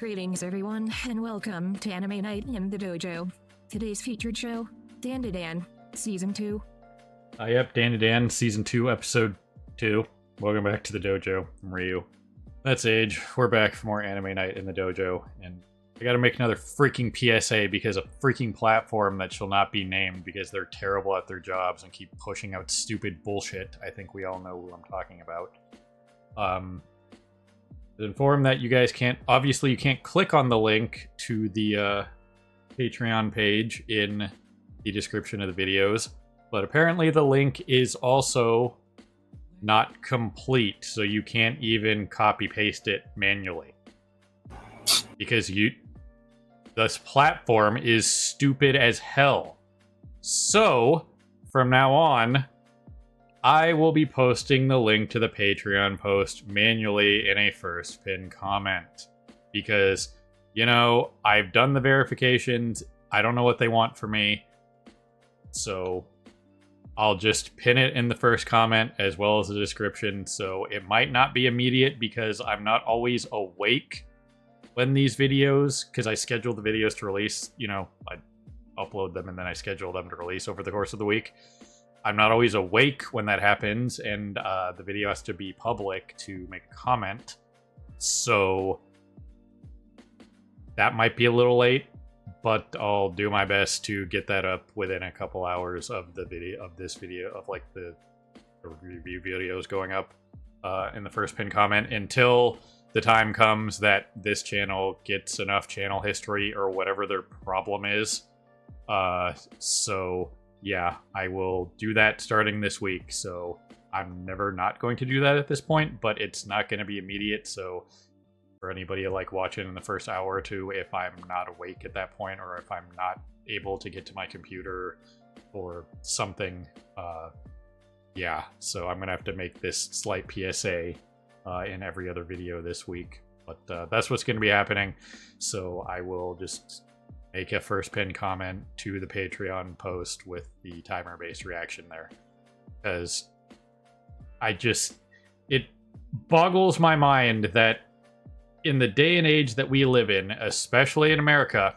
Greetings, everyone, and welcome to Anime Night in the Dojo. Today's featured show, Dandadan, Season 2. Yep, Dandadan, Season 2, Episode 2. Welcome back to the dojo. I'm Ryu. That's Age. We're back for more Anime Night in the Dojo, and I gotta make another freaking PSA because a freaking platform that shall not be named because they're terrible at their jobs and keep pushing out stupid bullshit. I think we all know who I'm talking about. Inform that you guys can't, obviously you can't click on the link to the Patreon page in the description of the videos, but apparently the link is also not complete, so you can't even copy paste it manually. Because this platform is stupid as hell. So, from now on, I will be posting the link to the Patreon post manually in a first pin comment. Because, you know, I've done the verifications. I don't know what they want from me. So I'll just pin it in the first comment as well as the description. So it might not be immediate because I'm not always awake when these videos, because I schedule the videos to release, you know, I upload them and then I schedule them to release over the course of the week. I'm not always awake when that happens, and the video has to be public to make a comment. So that might be a little late, but I'll do my best to get that up within a couple hours of the video, of this video, of like the review videos going up in the first pin comment until the time comes that this channel gets enough channel history or whatever their problem is. So yeah, I will do that starting this week. So I'm never not going to do that at this point, but it's not going to be immediate. So for anybody like watching in the first hour or two, if I'm not awake at that point, or if I'm not able to get to my computer or something, yeah, so I'm gonna have to make this slight PSA in every other video this week. But that's what's gonna be happening. So I will just make a first pin comment to the Patreon post with the timer-based reaction there. Because it boggles my mind that in the day and age that we live in, especially in America,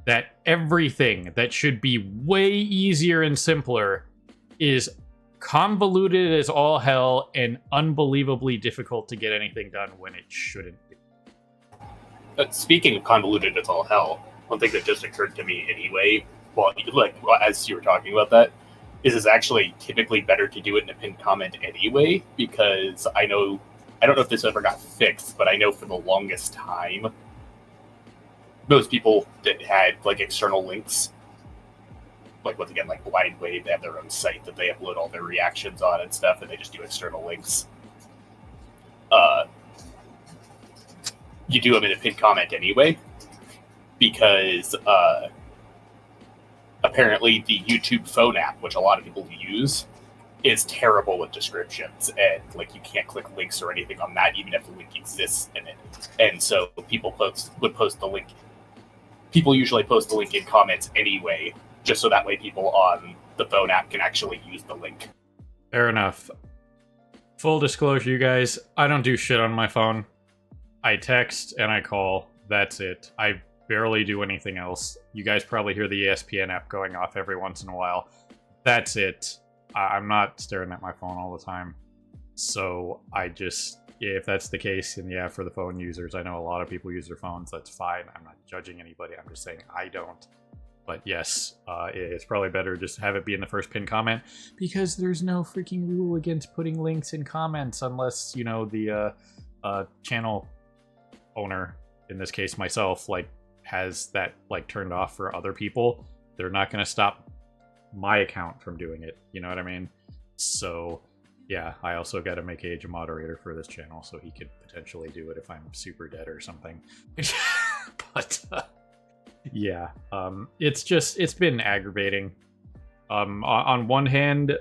that everything that should be way easier and simpler is convoluted as all hell and unbelievably difficult to get anything done when it shouldn't be. Speaking of convoluted as all hell, one thing that just occurred to me anyway, as you were talking about that, is it's actually typically better to do it in a pinned comment anyway, because I don't know if this ever got fixed, but I know for the longest time, most people that had like external links, like once again, like Blind Wave, they have their own site that they upload all their reactions on and stuff, and they just do external links. You do them in a pinned comment anyway, because apparently the YouTube phone app, which a lot of people use, is terrible with descriptions, and like you can't click links or anything on that, even if the link exists in it. And so people would post the link. People usually post the link in comments anyway, just so that way people on the phone app can actually use the link. Fair enough. Full disclosure, you guys, I don't do shit on my phone. I text and I call. That's it. I barely do anything else. You guys probably hear the ESPN app going off every once in a while. That's it. I'm not staring at my phone all the time. So if that's the case, and yeah, for the phone users, I know a lot of people use their phones. That's fine. I'm not judging anybody. I'm just saying I don't. But yes, it's probably better just have it be in the first pin comment, because there's no freaking rule against putting links in comments unless, you know, the channel owner, in this case myself, like has that like turned off for other people. They're not going to stop my account from doing it, you know what I mean? So yeah, I also got to make Age a moderator for this channel so he could potentially do it if I'm super dead or something. But yeah, it's been aggravating. On one hand,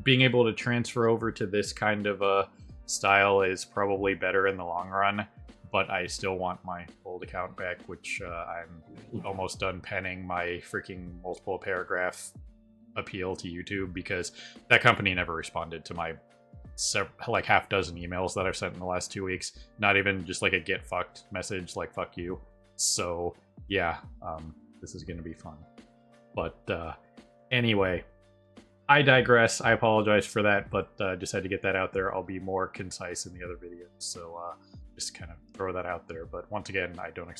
being able to transfer over to this kind of style is probably better in the long run, but I still want my old account back, which I'm almost done penning my freaking multiple paragraph appeal to YouTube, because that company never responded to my like half dozen emails that I've sent in the last 2 weeks. Not even just like a get fucked message, like fuck you. So yeah, this is gonna be fun. But anyway, I digress. I apologize for that, but just had to get that out there. I'll be more concise in the other videos, so just kind of throw that out there. But once again, I don't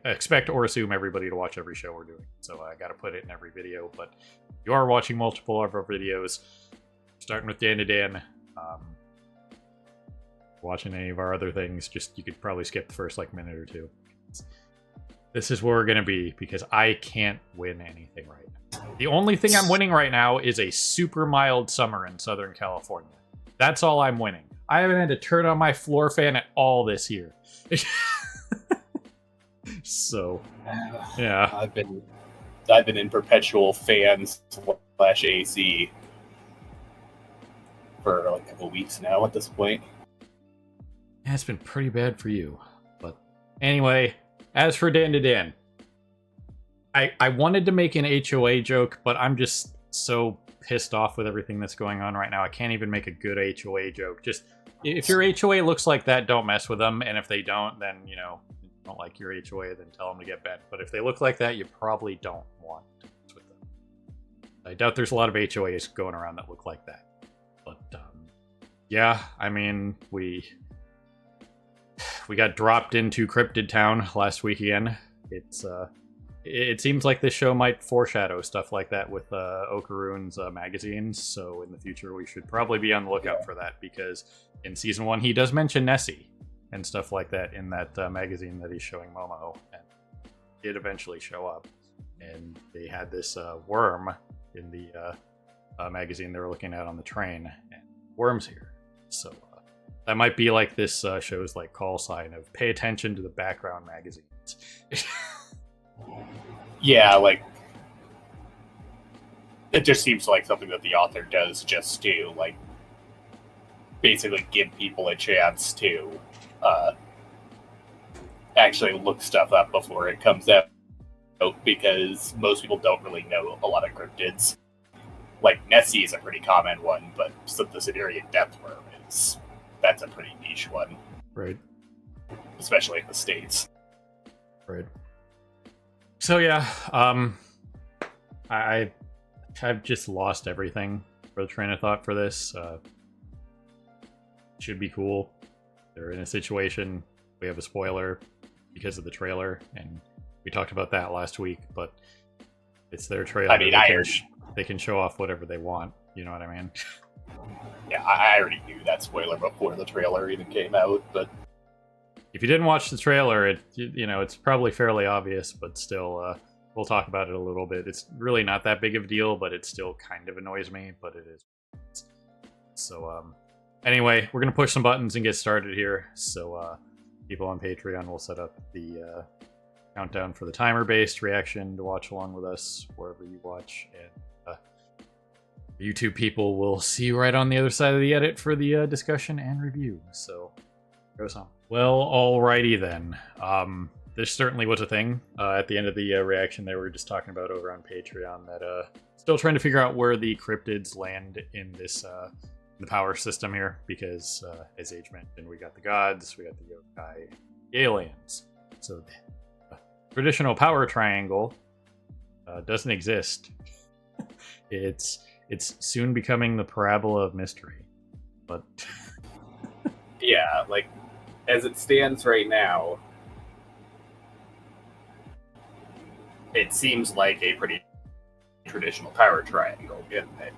expect or assume everybody to watch every show we're doing, so I got to put it in every video. But if you are watching multiple of our videos, starting with Dan to Dan, watching any of our other things, just you could probably skip the first like minute or two. This is where we're gonna be, because I can't win anything right now. The only thing I'm winning right now is a super mild summer in Southern California. That's all I'm winning. I haven't had to turn on my floor fan at all this year. So, yeah. I've been in perpetual fans / AC for like a couple weeks now at this point. Yeah, it's been pretty bad for you. But anyway, as for Dan to Dan, I wanted to make an HOA joke, but I'm just so pissed off with everything that's going on right now. I can't even make a good HOA joke. Just, if your HOA looks like that, don't mess with them. And if they don't, then, you know, don't like your HOA, then tell them to get bent. But if they look like that, you probably don't want to mess with them. I doubt there's a lot of HOAs going around that look like that. But, yeah, I mean, we got dropped into Cryptid Town last week again. It seems like this show might foreshadow stuff like that with Okarune's magazines, so in the future we should probably be on the lookout for that, because in Season 1 he does mention Nessie and stuff like that in that magazine that he's showing Momo, and it did eventually show up. And they had this worm in the magazine they were looking at on the train, and Worm's here. So that might be like this show's like call sign of pay attention to the background magazines. Yeah, like, it just seems like something that the author does just to, like, basically give people a chance to actually look stuff up before it comes out, because most people don't really know a lot of cryptids. Like, Nessie is a pretty common one, but the Siberian Deathworm that's a pretty niche one. Right. Especially in the States. Right. So yeah, I've just lost everything for the train of thought for this. Should be cool. They're in a situation. We have a spoiler because of the trailer, and we talked about that last week. But it's their trailer. I mean, they can show off whatever they want. You know what I mean? Yeah, I already knew that spoiler before the trailer even came out, but if you didn't watch the trailer, it's probably fairly obvious, but still, we'll talk about it a little bit. It's really not that big of a deal, but it still kind of annoys me, but it is. So, anyway, we're going to push some buttons and get started here. So, people on Patreon will set up the countdown for the timer-based reaction to watch along with us wherever you watch, and YouTube people will see you right on the other side of the edit for the discussion and review. So, goes on. Well, alrighty then. This certainly was a thing. At the end of the reaction they were just talking about over on Patreon, that still trying to figure out where the cryptids land in this the power system here, because as Age mentioned, we got the gods, we got the yokai, the aliens. So the traditional power triangle doesn't exist. It's soon becoming the parabola of mystery. But yeah, like, as it stands right now, it seems like a pretty traditional power triangle in that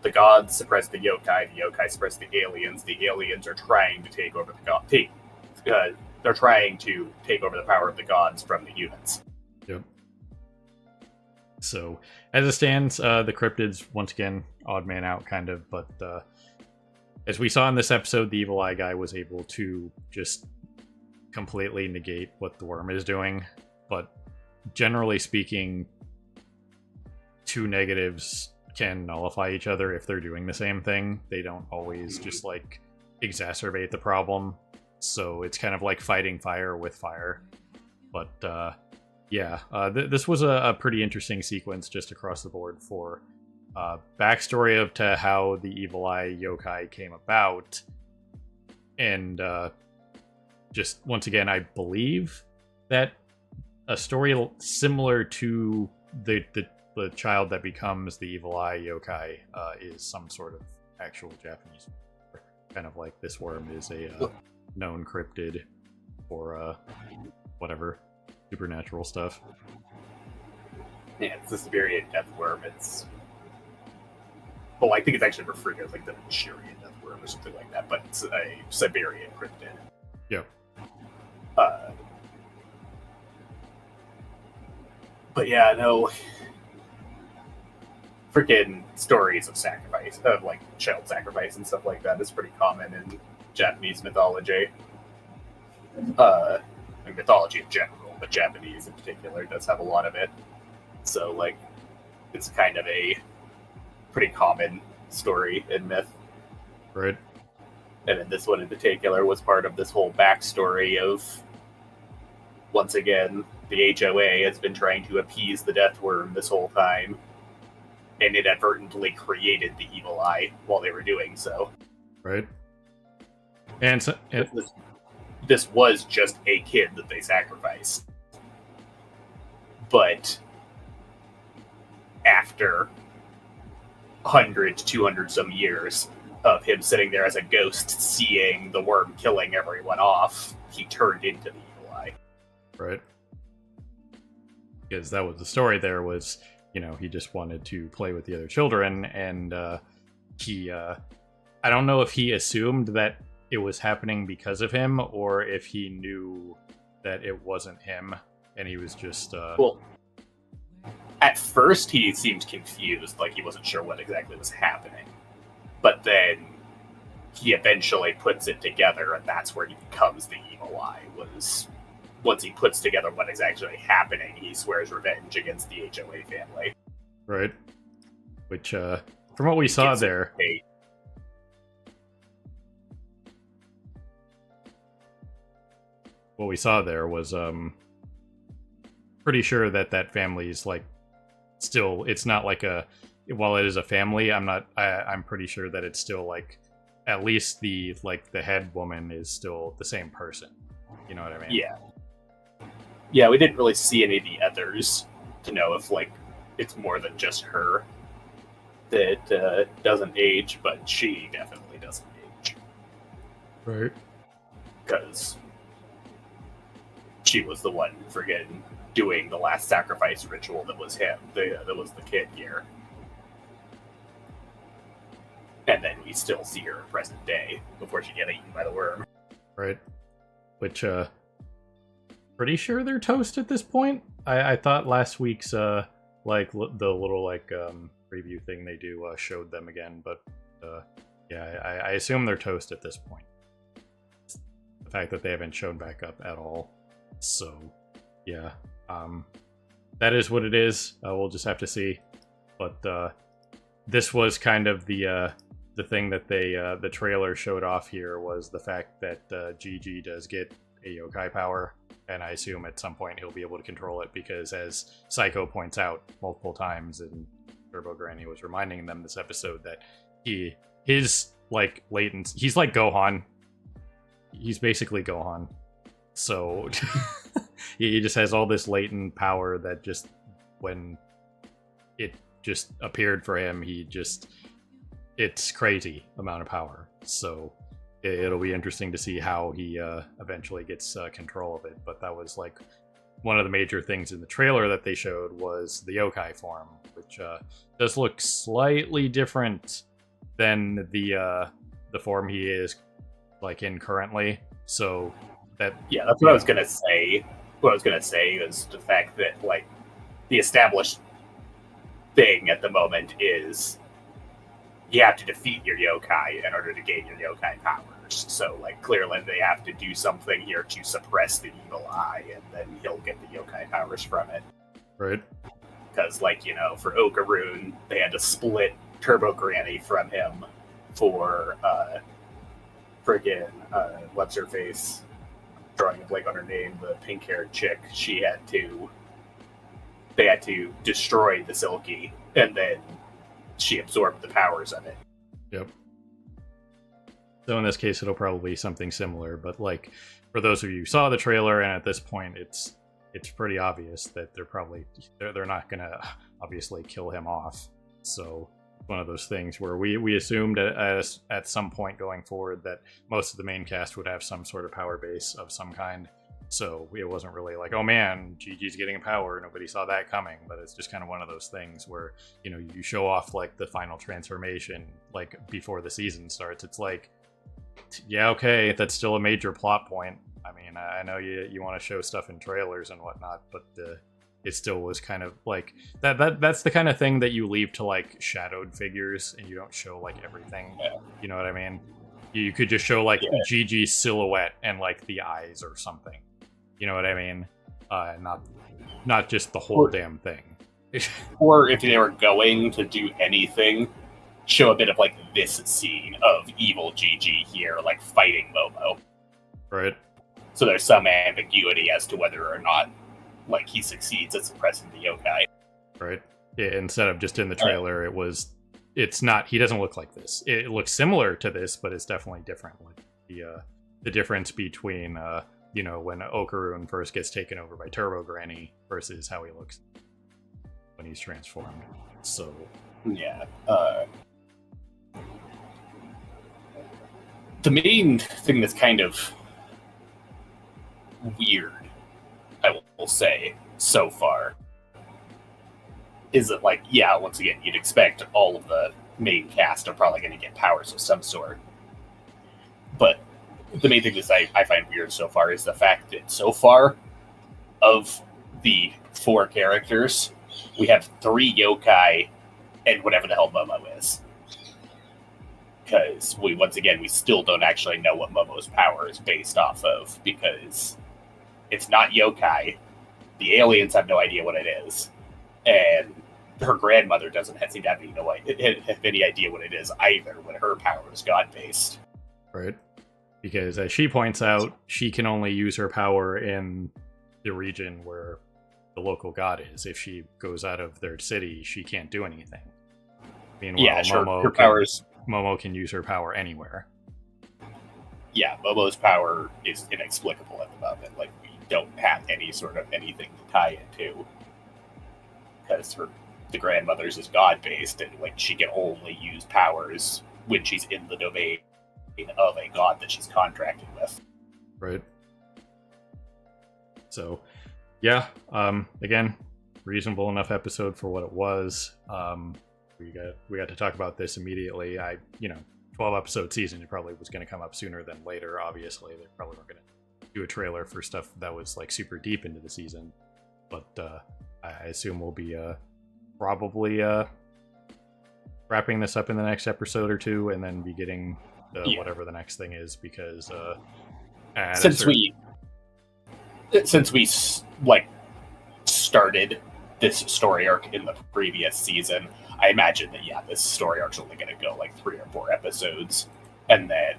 the gods suppress the yokai suppress the aliens are trying to take over the god. They're trying to take over the power of the gods from the humans. Yep. So, as it stands, the cryptids, once again, odd man out, kind of, but as we saw in this episode, the evil eye guy was able to just completely negate what the worm is doing, but generally speaking, two negatives can nullify each other if they're doing the same thing. They don't always just, like, exacerbate the problem, so it's kind of like fighting fire with fire. But, yeah, this was a pretty interesting sequence just across the board for backstory of to how the evil eye yokai came about, and just once again, I believe that a story similar to the child that becomes the evil eye yokai is some sort of actual Japanese, kind of like this worm is a known cryptid or whatever supernatural stuff. Yeah, it's the Siberian death worm. It's I think it's actually referred to as like the Manchurian death worm or something like that, but it's a Siberian cryptid. Yep. But yeah, no. Freaking stories of sacrifice, of like child sacrifice and stuff like that is pretty common in Japanese mythology. And mythology in general, but Japanese in particular does have a lot of it. So, like, it's kind of a pretty common story in myth. Right. And then this one in particular was part of this whole backstory of, once again, the HOA has been trying to appease the death worm this whole time, and inadvertently created the evil eye while they were doing so. Right. And so, this was just a kid that they sacrificed. But after 100 to 200 some years of him sitting there as a ghost seeing the worm killing everyone off, he turned into the evil eye. Right. Because that was the story there was, he just wanted to play with the other children, and he, I don't know if he assumed that it was happening because of him, or if he knew that it wasn't him, and he was just, Well, at first he seemed confused, like he wasn't sure what exactly was happening. But then he eventually puts it together, and that's where he becomes the evil eye, was once he puts together what is actually happening, he swears revenge against the HOA family. Right. Which, from what we saw there... What we saw there was, pretty sure that family's, like, still... It's not like a... While it is a family, I'm pretty sure that it's still, like, at least the head woman is still the same person. You know what I mean? Yeah. Yeah, we didn't really see any of the others to know if, like, it's more than just her that doesn't age, but she definitely doesn't age. Right. Because she was the one friggin' doing the last sacrifice ritual that was him. That was the kid here. And then we still see her present day before she gets eaten by the worm. Right. Which, pretty sure they're toast at this point. I thought last week's the little preview thing they do showed them again, but yeah, I assume they're toast at this point. The fact that they haven't shown back up at all, so yeah, that is what it is. We'll just have to see. But this was kind of the thing that they the trailer showed off here was the fact that Gigi does get a yokai power. And I assume at some point he'll be able to control it because, as Psycho points out multiple times, and Turbo Granny was reminding them this episode that his like latent, he's like Gohan. He's basically Gohan. So he just has all this latent power that just when it just appeared for him, it's crazy amount of power. So it'll be interesting to see how he eventually gets control of it. But that was like one of the major things in the trailer that they showed was the yokai form, which does look slightly different than the form he is like in currently. So that that's what I was gonna say. What I was gonna say is the fact that like the established thing at the moment is you have to defeat your yokai in order to gain your yokai powers. So, like, clearly they have to do something here to suppress the evil eye, and then he'll get the yokai powers from it. Right. Because, like, for Okaroon, they had to split Turbo Granny from him for, friggin', what's her face? Drawing a blank on her name, the pink-haired chick. They had to destroy the Silky, and then she absorbed the powers of it. Yep. So in this case, it'll probably be something similar. But like, for those of you who saw the trailer, and at this point, it's pretty obvious that they're not gonna obviously kill him off. So one of those things where we assumed at some point going forward that most of the main cast would have some sort of power base of some kind. So it wasn't really like, oh man, Gigi's getting a power. Nobody saw that coming. But it's just kind of one of those things where, you know, you show off like the final transformation like before the season starts. It's like, yeah, okay, that's still a major plot point. I mean, I know you want to show stuff in trailers and whatnot, but it still was kind of like that's the kind of thing that you leave to like shadowed figures, and you don't show like everything. Yeah. You know what I mean? You could just show like Gigi's silhouette and like the eyes or something. You know what I mean? Not just the whole damn thing. Or if they were going to do anything, show a bit of like this scene of evil Gigi here, like fighting Momo. Right. So there's some ambiguity as to whether or not like he succeeds at suppressing the yokai. Right. Yeah, instead of just in the trailer, it's not, he doesn't look like this. It looks similar to this, but it's definitely different. Like the difference between you know, when Okarun first gets taken over by Turbo Granny versus how he looks when he's transformed. So yeah. The main thing that's kind of weird, I will say, so far, is that, like, yeah, once again, you'd expect all of the main cast are probably going to get powers of some sort. But the main thing that I find weird so far is the fact that so far, of the 4 characters, we have 3 yokai and whatever the hell Momo is. Because we still don't actually know what Momo's power is based off of, because it's not yokai. The aliens have no idea what it is, and her grandmother doesn't seem to have any idea what it is either. When her power is god-based, right? Because as she points out, she can only use her power in the region where the local god is. If she goes out of their city, she can't do anything. Meanwhile, yeah, sure, her powers. Momo can use her power anywhere. Yeah, Momo's power is inexplicable at the moment. Like, we don't have any sort of anything to tie it to. Because the grandmother's is god-based, and like she can only use powers when she's in the domain of a god that she's contracting with. Right. So, yeah, again, reasonable enough episode for what it was. We got to talk about this immediately. 12 episode season, it probably was going to come up sooner than later. Obviously, they probably weren't going to do a trailer for stuff that was like super deep into the season. But I assume we'll be probably wrapping this up in the next episode or two, and then be getting whatever the next thing is, because since we like started this story arc in the previous season, I imagine that this story arc's only going to go like 3 or 4 episodes, and then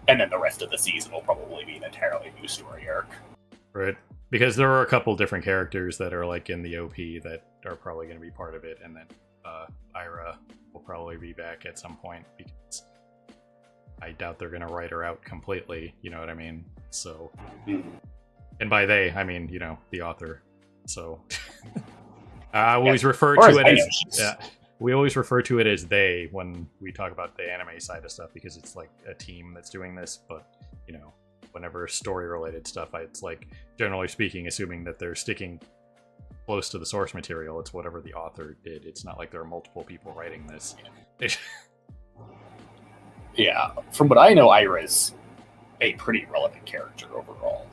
the rest of the season will probably be an entirely new story arc. Right, because there are a couple different characters that are like in the OP that are probably going to be part of it, and then Ira will probably be back at some point, because I doubt they're going to write her out completely. You know what I mean? So, and by they, I mean, you know, the author. So. I always refer to it as we always refer to it as they when we talk about the anime side of stuff, because it's like a team that's doing this. But you know, whenever story related stuff, it's like, generally speaking, assuming that they're sticking close to the source material, it's whatever the author did. It's not like there are multiple people writing this. Yeah, from what I know, Ira's a pretty relevant character overall.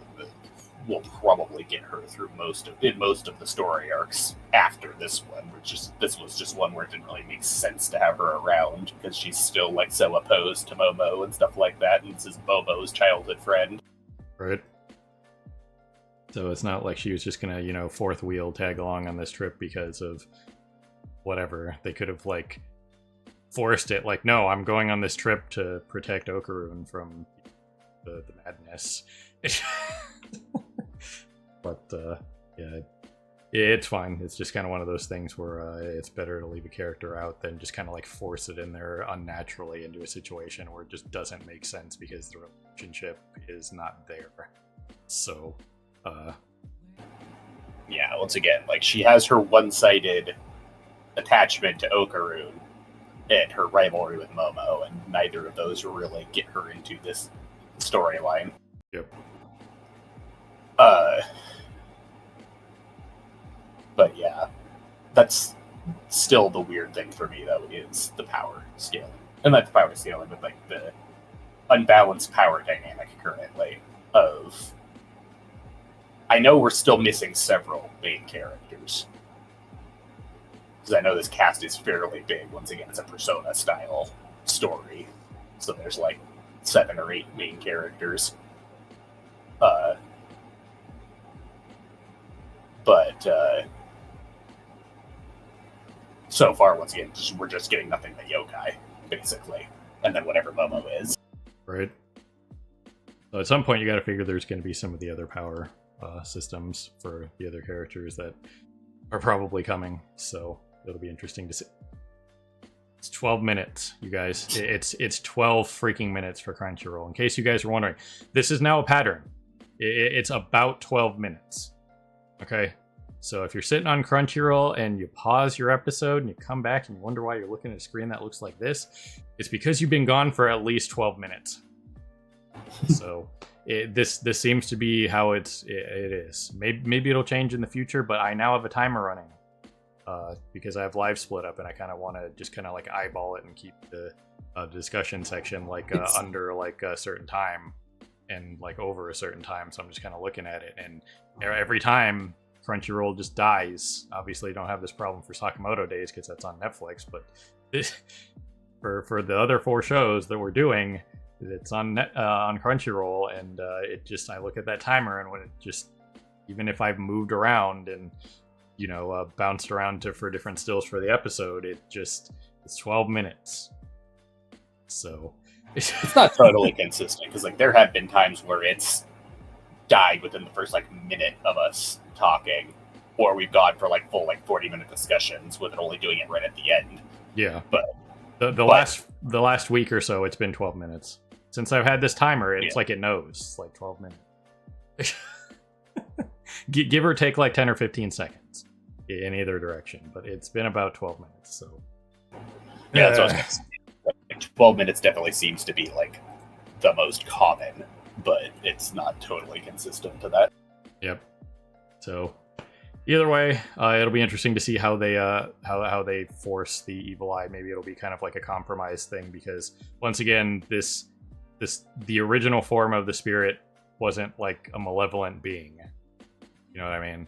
We'll probably get her through most of the story arcs after this one, this was just one where it didn't really make sense to have her around, because she's still like so opposed to Momo and stuff like that, and this is Momo's childhood friend. Right. So it's not like she was just gonna, you know, fourth wheel tag along on this trip because of whatever. They could have like forced it, like, no, I'm going on this trip to protect Okarun from the madness. But yeah, It's fine. It's just kind of one of those things where it's better to leave a character out than just kind of like force it in there unnaturally into a situation where it just doesn't make sense because the relationship is not there. So, yeah, once again, like she has her one-sided attachment to Okaroon and her rivalry with Momo, and neither of those really get her into this storyline. Yep. But yeah, that's still the weird thing for me, though, is the power scaling. And not the power scaling, but like the unbalanced power dynamic currently of... I know we're still missing several main characters. Because I know this cast is fairly big. Once again, it's a Persona-style story. So there's like 7 or 8 main characters. But so far, once again, we're just getting nothing but yokai, basically. And then whatever Momo is. Right. So at some point, you got to figure there's going to be some of the other power systems for the other characters that are probably coming. So it'll be interesting to see. It's 12 minutes, you guys. It's 12 freaking minutes for Crunchyroll. In case you guys are wondering, this is now a pattern. It's about 12 minutes. Okay? So if you're sitting on Crunchyroll and you pause your episode and you come back and you wonder why you're looking at a screen that looks like this, it's because you've been gone for at least 12 minutes. So this seems to be how it is. Maybe it'll change in the future, but I now have a timer running because I have live split up and I kind of want to just kind of like eyeball it and keep the discussion section like under like a certain time and like over a certain time. So I'm just kind of looking at it, and every time Crunchyroll just dies. Obviously, you don't have this problem for Sakamoto Days because that's on Netflix, but this, for the other 4 shows that we're doing, it's on Crunchyroll, and I look at that timer, and when it just, even if I've moved around and bounced around for different stills for the episode, it's 12 minutes. So it's not totally consistent because like there have been times where it's died within the first like minute of us talking, or we've gone for like full like 40-minute discussions with it only doing it right at the end. Yeah, but the last week or so, it's been 12 minutes since I've had this timer. It's like it knows it's like 12 minutes. Give or take like 10 or 15 seconds in either direction, but it's been about 12 minutes. So yeah, that's what I was gonna say. Like, 12 minutes definitely seems to be like the most common, but it's not totally consistent to that. Yep. So either way, it'll be interesting to see how they how they force the evil eye. Maybe it'll be kind of like a compromise thing, because once again, the original form of the spirit wasn't like a malevolent being. You know what I mean?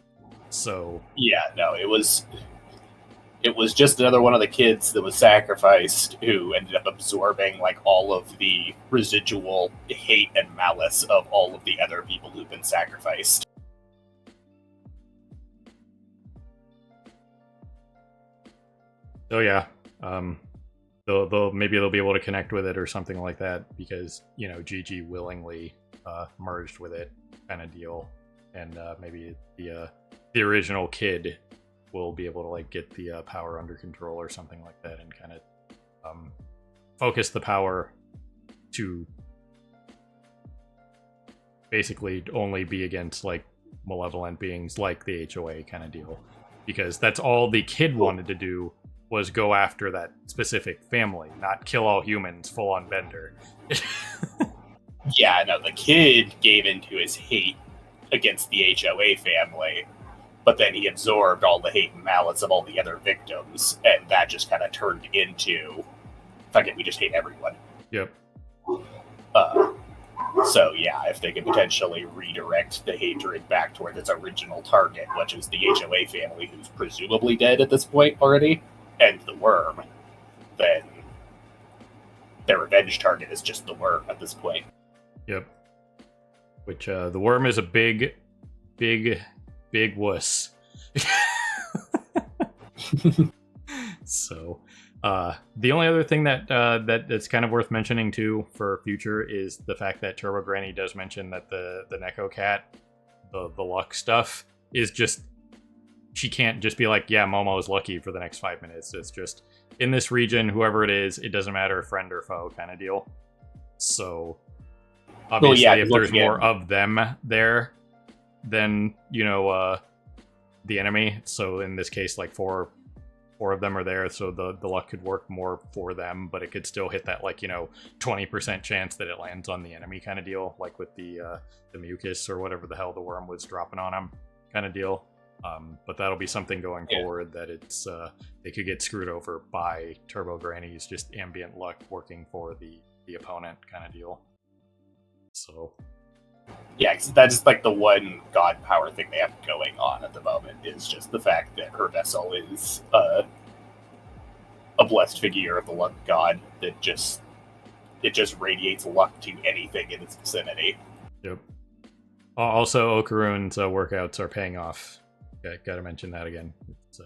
So yeah, no, it was just another one of the kids that was sacrificed who ended up absorbing like all of the residual hate and malice of all of the other people who've been sacrificed. So yeah, maybe they'll be able to connect with it or something like that, because Gigi willingly merged with it, kind of deal, and maybe the original kid will be able to like get the power under control or something like that, and kind of focus the power to basically only be against like malevolent beings like the HOA kind of deal, because that's all the kid wanted to do, was go after that specific family, not kill all humans full on Bender. Yeah, no, the kid gave into his hate against the HOA family, but then he absorbed all the hate and malice of all the other victims, and that just kind of turned into, fuck it, we just hate everyone. Yep. So yeah, if they could potentially redirect the hatred back toward its original target, which is the HOA family, who's presumably dead at this point already, and the worm, then their revenge target is just the worm at this point. Yep. Which the worm is a big wuss. So the only other thing that's kind of worth mentioning too for future is the fact that Turbo Granny does mention that the Neko cat, the luck stuff, is just she can't just be like, yeah, Momo is lucky for the next 5 minutes. It's just in this region, whoever it is, it doesn't matter, friend or foe kind of deal. So obviously, if there's more of them there than, you know, the enemy. So in this case, like four of them are there, so the luck could work more for them, but it could still hit that, like, you know, 20% chance that it lands on the enemy kind of deal, like with the mucus or whatever the hell the worm was dropping on them kind of deal. But that'll be something going forward, that it's they could get screwed over by Turbo Granny's just ambient luck working for the opponent kind of deal. So yeah, 'cause that's like the one god power thing they have going on at the moment, is just the fact that her vessel is a blessed figure of the luck god that just radiates luck to anything in its vicinity. Yep. Also, Okarun's workouts are paying off. Gotta mention that again. It's,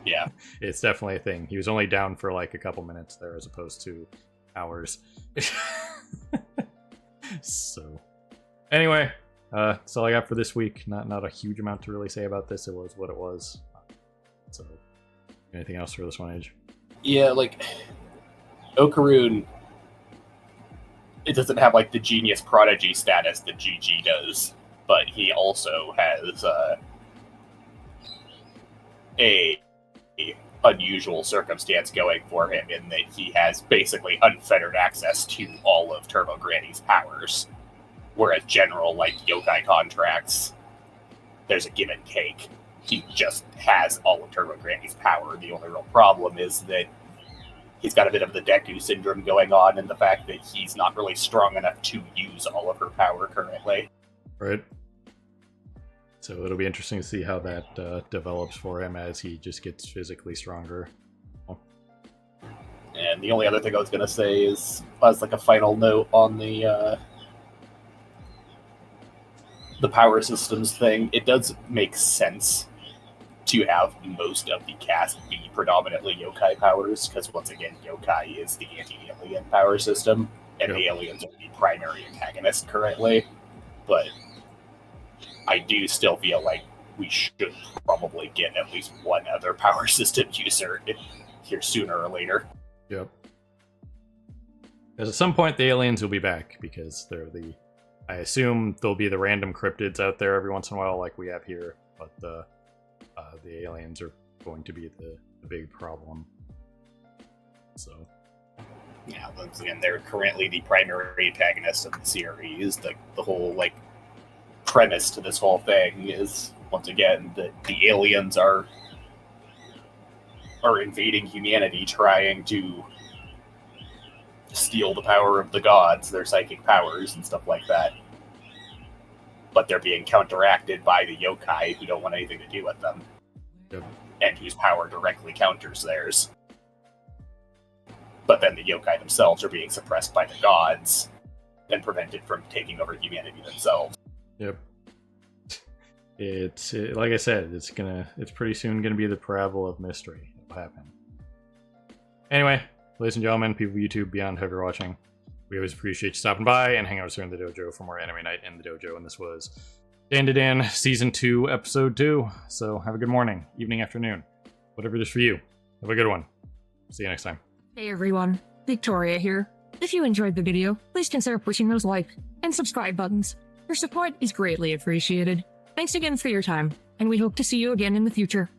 yeah, it's definitely a thing. He was only down for like a couple minutes there as opposed to hours. So anyway, that's all I got for this week. Not a huge amount to really say about this. It was what it was. So anything else for this one, Age? Yeah, like Okarun, it doesn't have like the genius prodigy status that GG does, but he also has a unusual circumstance going for him in that he has basically unfettered access to all of Turbo Granny's powers. Whereas general, like, yokai contracts, there's a give and take. He just has all of Turbo Granny's power. The only real problem is that he's got a bit of the Deku syndrome going on, and the fact that he's not really strong enough to use all of her power currently. Right. So it'll be interesting to see how that develops for him as he just gets physically stronger. And the only other thing I was going to say is, as like a final note on the power systems thing, it does make sense to have most of the cast be predominantly yokai powers, because once again, yokai is the anti-alien power system, and the aliens are the primary antagonist currently. But I do still feel like we should probably get at least one other power system user here sooner or later. Yep. Because at some point the aliens will be back, because they're I assume there'll be the random cryptids out there every once in a while like we have here, but the aliens are going to be the big problem. So yeah, once again, they're currently the primary antagonist of the series. The whole like premise to this whole thing is, once again, that the aliens are invading humanity, trying to steal the power of the gods, their psychic powers and stuff like that. But they're being counteracted by the yokai, who don't want anything to do with them. Yep. And whose power directly counters theirs. But then the yokai themselves are being suppressed by the gods and prevented from taking over humanity themselves. Yep. It's like I said, it's pretty soon gonna be the parabola of mystery. It'll happen. Anyway, ladies and gentlemen, people of YouTube, beyond whoever you're watching, we always appreciate you stopping by and hanging out with us here in the dojo for more Anime Night in the Dojo. And this was Dan to Dan, Season 2, Episode 2. So have a good morning, evening, afternoon, whatever it is for you. Have a good one. See you next time. Hey everyone, Victoria here. If you enjoyed the video, please consider pushing those like and subscribe buttons. Your support is greatly appreciated. Thanks again for your time, and we hope to see you again in the future.